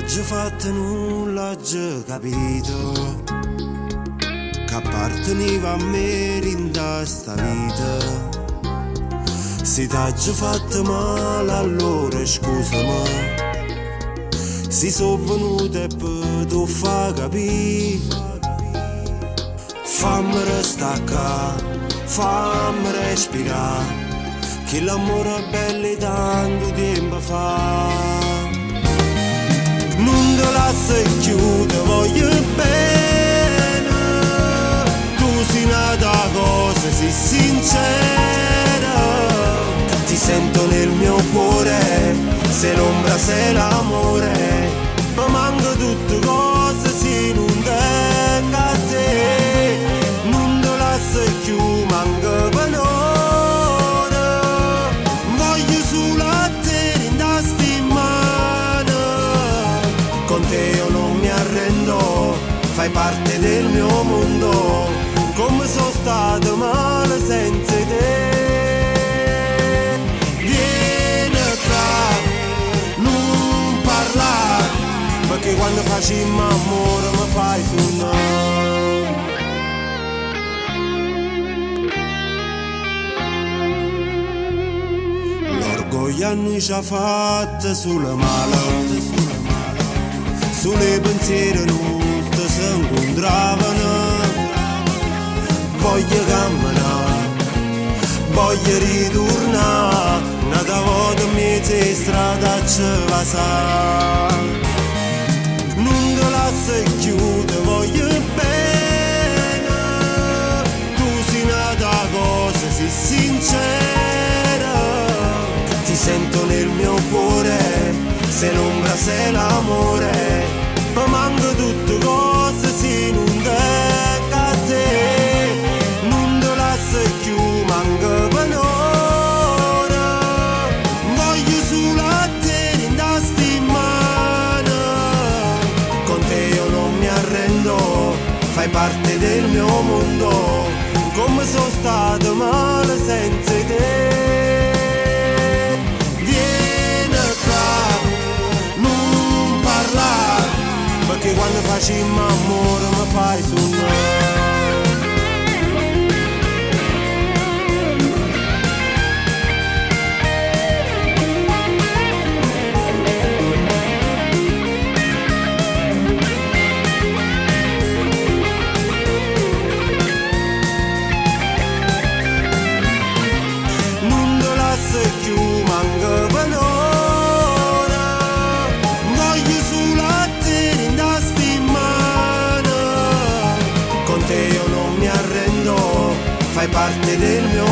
t'hai fatto nulla, già capito che apparteneva a me in sta vita. Se t'hai fatto male allora scusami, si sono venute per tu fa capire. Fammi restare qua, fammi respirare, che l'amore è bello tanto tempo fa. Non te lascio chiudere, voglio bene, tu sei nata cosa, sei sincera. Ti sento nel mio cuore, se l'ombra, se l'amore, ma manca tutte cose se non tengo a te. Non te lascio più, manca per ora, voglio solo a te in sti mani. Con te io non mi arrendo, fai parte del mio mondo, come sono stato male senza te. Perché quando facciamo amore mi fai suonare. L'orgoglio a noi ci ha fatto sulle male, sulle pensieri nostri si incontravano. Voglio camminare, voglio ritornare, una volta in mezzo a strada ci passare. Non te lascio chiudere, voglio bene, tu sei nata cosa, sei sincera. Ti sento nel mio cuore, se l'ombra, se l'amore, ma manca tutte cose se non tengo a te. Non te lascio più, manca per ora, voglio solo a te in sti mani. Con te io non mi arrendo, fai parte del mio mondo, come sono stato male senza te. Vieni qua, non parlare, perché quando facciamo amore mi fai suonare. Fai parte del mio